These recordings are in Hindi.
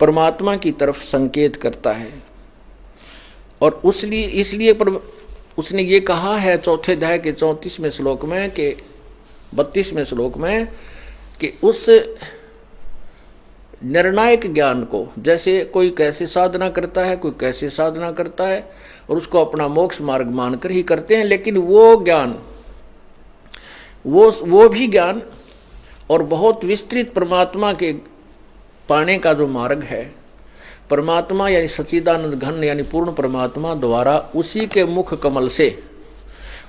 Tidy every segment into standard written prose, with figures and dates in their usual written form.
परमात्मा की तरफ संकेत करता है। और इसलिए उसने ये कहा है चौथे अध्याय के 34वें श्लोक में कि 32वें श्लोक में कि उस निर्णायक ज्ञान को, जैसे कोई कैसे साधना करता है, कोई कैसे साधना करता है और उसको अपना मोक्ष मार्ग मानकर ही करते हैं, लेकिन वो ज्ञान, वो भी ज्ञान और बहुत विस्तृत परमात्मा के पाने का जो मार्ग है, परमात्मा यानी सच्चिदानंद घन यानी पूर्ण परमात्मा द्वारा उसी के मुख कमल से,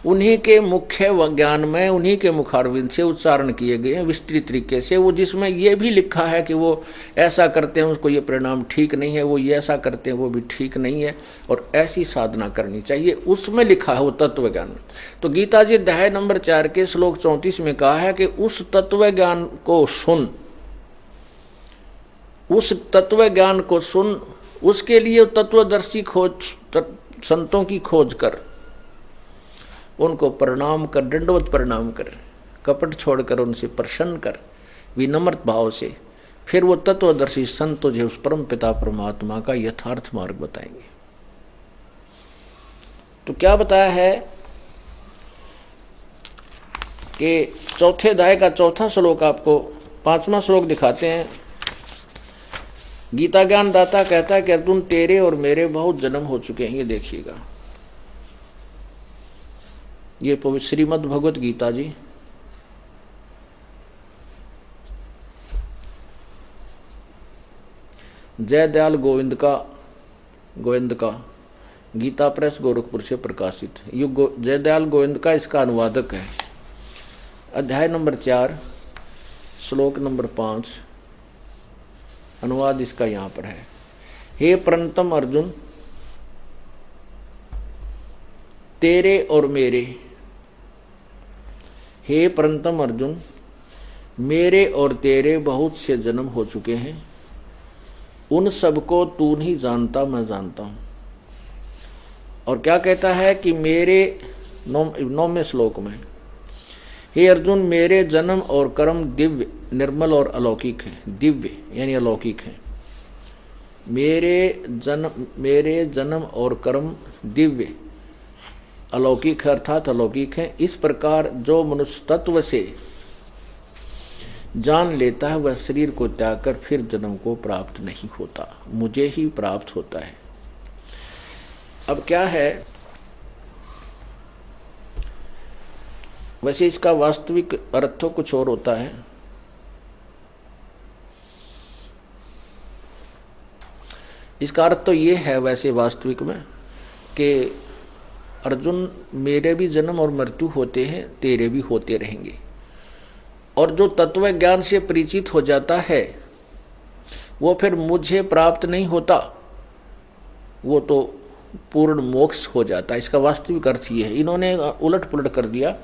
उन्हीं के मुख्य ज्ञान में, उन्हीं के मुखारविंद से उच्चारण किए गए हैं विस्तृत तरीके से। वो जिसमें ये भी लिखा है कि वो ऐसा करते हैं उसको ये परिणाम ठीक नहीं है, वो ये ऐसा करते हैं वो भी ठीक नहीं है और ऐसी साधना करनी चाहिए, उसमें लिखा है वो तत्व ज्ञान। तो गीता जी अध्याय नंबर 4 के श्लोक 34 में कहा है कि उस तत्व ज्ञान को सुन, उस तत्व ज्ञान को सुन, उसके लिए तत्वदर्शी खोज, संतों की खोज कर, उनको प्रणाम कर, दंडवत प्रणाम कर, कपट छोड़कर उनसे प्रसन्न कर विनम्र भाव से, फिर वो तत्वदर्शी संत तुझे उस परम पिता परमात्मा का यथार्थ मार्ग बताएंगे। तो क्या बताया है कि चौथे अध्याय का चौथा श्लोक आपको 5वां श्लोक दिखाते हैं। गीता ज्ञान दाता कहता है कि अर्जुन तेरे और मेरे बहुत जन्म हो चुके हैं, ये देखिएगा, ये पवित्र श्रीमद् भगवत गीता जी जयदयाल गोविंद का गीता प्रेस गोरखपुर से प्रकाशित है। ये जयदयाल गोविंद का इसका अनुवादक है। अध्याय नंबर 4 श्लोक नंबर 5 अनुवाद इसका यहाँ पर है। हे प्रणतम अर्जुन, तेरे और मेरे, हे प्रणतम अर्जुन, मेरे और तेरे बहुत से जन्म हो चुके हैं, उन सबको तू नहीं जानता, मैं जानता हूं। और क्या कहता है कि मेरे 9वें श्लोक में, हे अर्जुन मेरे जन्म और कर्म दिव्य, निर्मल और अलौकिक है। दिव्य यानी अलौकिक है। मेरे जन्म और कर्म दिव्य अलौकिक है, अर्थात अलौकिक है। इस प्रकार जो मनुष्य तत्व से जान लेता है वह शरीर को त्याग कर फिर जन्म को प्राप्त नहीं होता, मुझे ही प्राप्त होता है। अब क्या है, वैसे इसका वास्तविक अर्थ तो कुछ और होता है। इसका अर्थ तो ये है वैसे वास्तविक में कि अर्जुन मेरे भी जन्म और मृत्यु होते हैं, तेरे भी होते रहेंगे। और जो तत्व ज्ञान से परिचित हो जाता है वो फिर मुझे प्राप्त नहीं होता, वो तो पूर्ण मोक्ष हो जाता है। इसका वास्तविक अर्थ ये है। इन्होंने उलट पुलट कर दिया।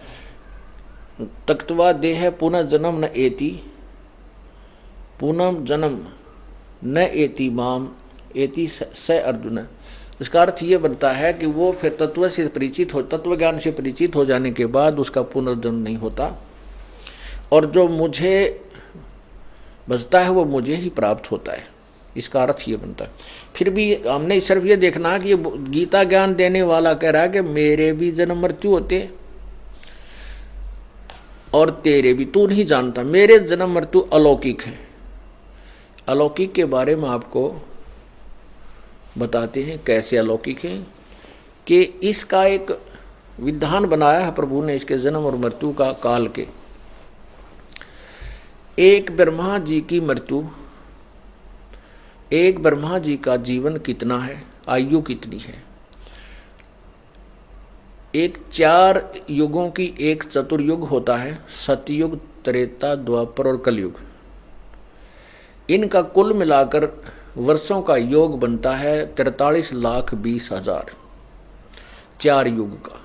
तक्त्वा देह पुनः जन्म न एति, पुनः जन्म न एति माम एति स अर्जुन। इसका अर्थ ये बनता है कि वो फिर तत्व से परिचित हो, तत्व ज्ञान से परिचित हो जाने के बाद उसका पुनर्जन्म नहीं होता और जो मुझे बचता है वो मुझे ही प्राप्त होता है। इसका अर्थ ये बनता है। फिर भी हमने सिर्फ ये देखना है कि ये गीता ज्ञान देने वाला कह रहा है कि मेरे भी जन्म मृत्यु होते और तेरे भी, तू नहीं जानता। मेरे जन्म मृत्यु अलौकिक है। अलौकिक के बारे में आपको बताते हैं कैसे अलौकिक है, कि इसका एक विधान बनाया है प्रभु ने इसके जन्म और मृत्यु का काल के। एक ब्रह्मा जी की मृत्यु, एक ब्रह्मा जी का जीवन कितना है, आयु कितनी है। एक 4 युगों की एक चतुर्युग होता है, सतयुग, त्रेता, द्वापर और कलयुग। इनका कुल मिलाकर वर्षों का योग बनता है 43,20,000 4 युग का।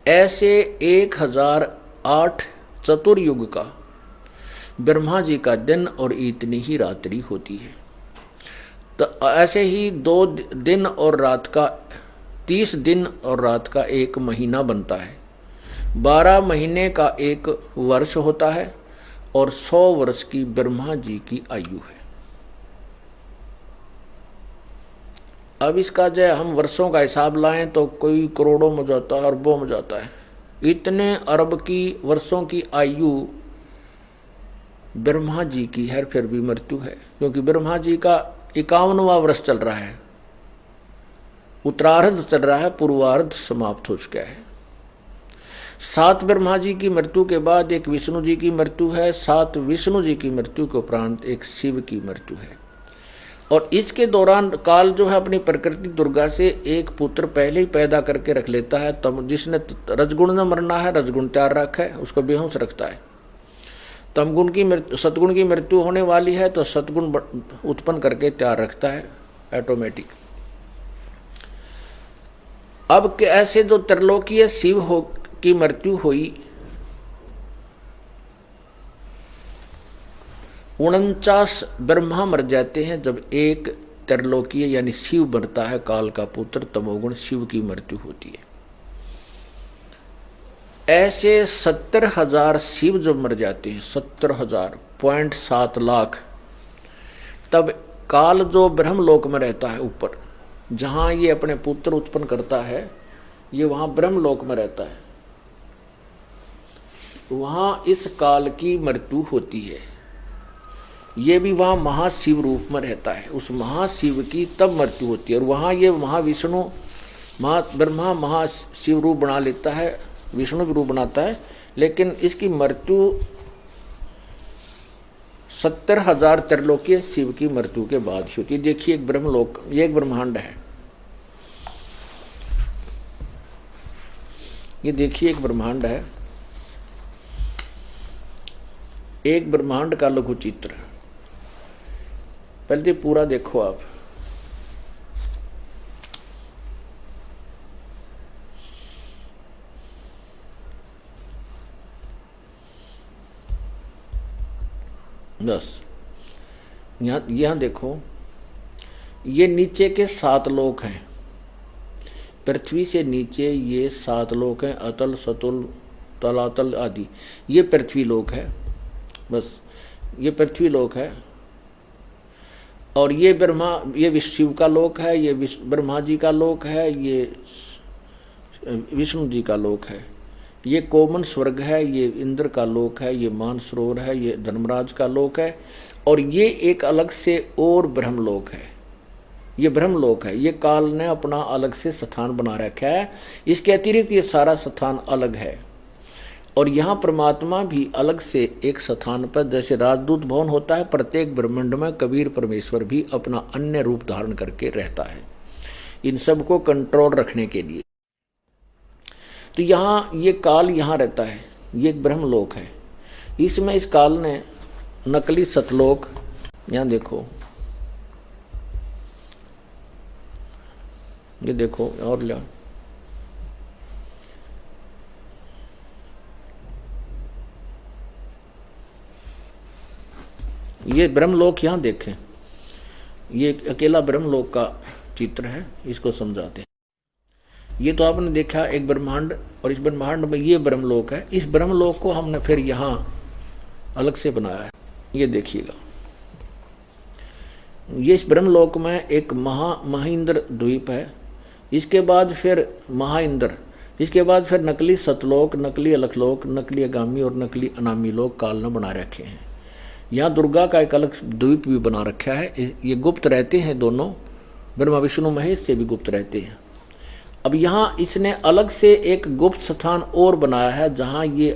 ऐसे 1008 चतुर्युग का ब्रह्मा जी का दिन और इतनी ही रात्रि होती है। तो ऐसे ही 2 दिन और रात का 30 दिन और रात का एक महीना बनता है। 12 महीने का एक वर्ष होता है और 100 वर्ष की ब्रह्मा जी की आयु है। अब इसका जो हम वर्षों का हिसाब लाएं तो कोई करोड़ों में जाता है, अरबों में जाता है। इतने अरब की वर्षों की आयु ब्रह्मा जी की है, फिर भी मृत्यु है, क्योंकि ब्रह्मा जी का 51वां वर्ष चल रहा है, उत्तरार्ध चल रहा है, पूर्वार्ध समाप्त हो चुका है। 7 ब्रह्मा जी की मृत्यु के बाद एक विष्णु जी की मृत्यु है, 7 विष्णु जी की मृत्यु के उपरांत एक शिव की मृत्यु है। और इसके दौरान काल जो है अपनी प्रकृति दुर्गा से एक पुत्र पहले ही पैदा करके रख लेता है। तब जिसने रजगुण में मरना है, रजगुण तैयार रखा है, उसको बेहोश रखता है। तमगुण की मृत्यु, सतगुण की मृत्यु होने वाली है तो सतगुण उत्पन्न करके तैयार रखता है ऑटोमेटिक। अब ऐसे जो त्रिलोकीय शिव हो की मृत्यु हुई, 49 ब्रह्मा मर जाते हैं जब एक त्रिलोकीय यानी शिव मरता है, काल का पुत्र तमोगुण शिव की मृत्यु होती है। ऐसे 70,000 शिव जब मर जाते हैं, 70,000 0.7 लाख, तब काल जो ब्रह्मलोक में रहता है ऊपर, जहां ये अपने पुत्र उत्पन्न करता है, ये वहां ब्रह्मलोक में रहता है, वहां इस काल की मृत्यु होती है। ये भी वहां महाशिव रूप में रहता है, उस महाशिव की तब मृत्यु होती है। और वहां ये महाविष्णु ब्रह्मा महाशिव रूप बना लेता है, विष्णु भी रूप बनाता है, लेकिन इसकी मृत्यु 70,000 त्रिलोकीय शिव की मृत्यु के बाद ही होती है। देखिए एक ब्रह्मलोक, ये एक ब्रह्मांड है, ये देखिए एक ब्रह्मांड है, एक ब्रह्मांड का लघु चित्र। पहले पूरा देखो आप, बस यहां देखो, ये नीचे के 7 लोक हैं, पृथ्वी से नीचे ये 7 लोक हैं, अतल सतुल तलातल आदि, ये पृथ्वी लोक है, बस ये पृथ्वी लोक है। और ये ब्रह्मा, ये शिव का लोक है, ये ब्रह्मा जी का लोक है, ये विष्णु जी का लोक है, ये कोमन स्वर्ग है, ये इंद्र का लोक है, ये मानसरोवर है, ये धर्मराज का लोक है, और ये एक अलग से और ब्रह्मलोक है, ये ब्रह्मलोक है। ये काल ने अपना अलग से स्थान बना रखा है, इसके अतिरिक्त ये सारा स्थान अलग है। और यहाँ परमात्मा भी अलग से एक स्थान पर, जैसे राजदूत भवन होता है, प्रत्येक ब्रह्मांड में कबीर परमेश्वर भी अपना अन्य रूप धारण करके रहता है, इन सब को कंट्रोल रखने के लिए। तो यहाँ ये काल यहाँ रहता है, ये एक ब्रह्मलोक है। इसमें इस काल ने नकली सतलोक, यहाँ देखो, ये देखो और ले, ये ब्रह्मलोक यहाँ देखें, ये अकेला ब्रह्मलोक का चित्र है, इसको समझाते हैं। ये तो आपने देखा एक ब्रह्मांड, और इस ब्रह्मांड में ये ब्रह्मलोक है। इस ब्रह्मलोक को हमने फिर यहाँ अलग से बनाया है, ये देखिएगा। ये इस ब्रह्मलोक में एक महेंद्र द्वीप है, इसके बाद फिर महाइंद्र, इसके बाद फिर नकली सतलोक, नकली अलखलोक, नकली अगामी और नकली अनामी लोक काल ने बना रखे हैं। यहाँ दुर्गा का एक अलग द्वीप भी बना रखा है, ये गुप्त रहते हैं दोनों, ब्रह्मा विष्णु महेश से भी गुप्त रहते हैं। अब यहाँ इसने अलग से एक गुप्त स्थान और बनाया है, जहाँ ये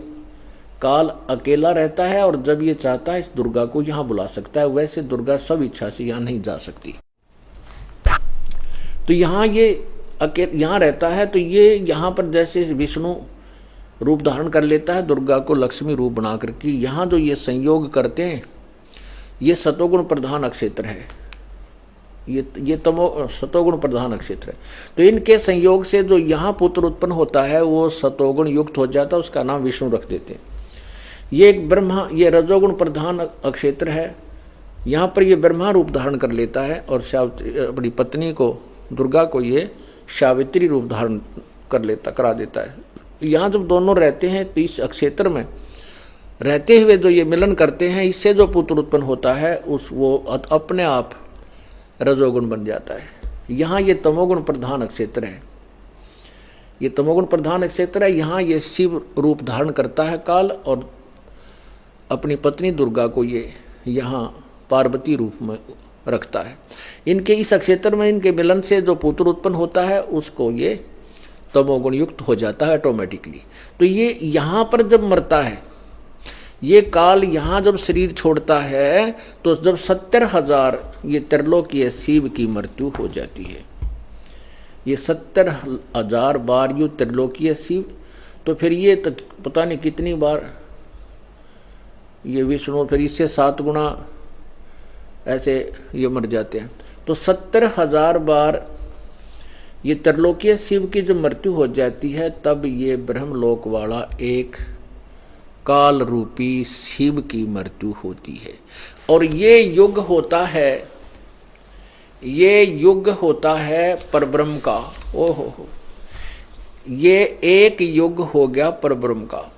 काल अकेला रहता है, और जब ये चाहता है इस दुर्गा को यहाँ बुला सकता है। वैसे दुर्गा सब इच्छा से यहाँ नहीं जा सकती, तो यहाँ ये यहाँ रहता है। तो ये यहाँ पर जैसे विष्णु रूप धारण कर लेता है, दुर्गा को लक्ष्मी रूप बना करके यहाँ जो ये संयोग करते हैं, ये सतोगुण प्रधान अक्षेत्र है, ये सतोगुण प्रधान अक्षेत्र है। तो इनके संयोग से जो यहाँ पुत्र उत्पन्न होता है वो सतोगुण युक्त हो जाता है, उसका नाम विष्णु रख देते हैं। ये एक ब्रह्मा, ये रजोगुण प्रधान अक्षेत्र है, यहाँ पर ये ब्रह्मा रूप धारण कर लेता है, और अपनी पत्नी को, दुर्गा को, ये सावित्री रूप धारण करा देता है। यहाँ जब दोनों रहते हैं तो इस क्षेत्र में रहते हुए जो ये मिलन करते हैं, इससे जो पुत्र उत्पन्न होता है वो अपने आप रजोगुण बन जाता है। यहाँ ये तमोगुण प्रधान क्षेत्र है, ये तमोगुण प्रधान क्षेत्र है। यहाँ ये शिव रूप धारण करता है काल, और अपनी पत्नी दुर्गा को ये यहाँ पार्वती रूप में रखता है। इनके इस क्षेत्र में इनके मिलन से जो पुत्र उत्पन्न होता है उसको ये तमोगुण युक्त हो जाता है ऑटोमेटिकली। तो ये यहाँ पर जब मरता है, ये काल यहाँ जब शरीर छोड़ता है, तो जब 70,000 ये त्रिलोकीय शिव की मृत्यु हो जाती है, ये 70,000 बार यु त्रिलोकीय शिव, तो फिर ये तो पता नहीं कितनी बार ये विष्णु, फिर इससे 7 गुना ऐसे ये मर जाते हैं। तो 70,000 बार ये त्रिलोकीय शिव की जब मृत्यु हो जाती है, तब ये ब्रह्मलोक वाला एक काल रूपी शिव की मृत्यु होती है। और ये युग होता है, ये युग होता है परब्रह्म का। ओहो, ये एक युग हो गया परब्रह्म का।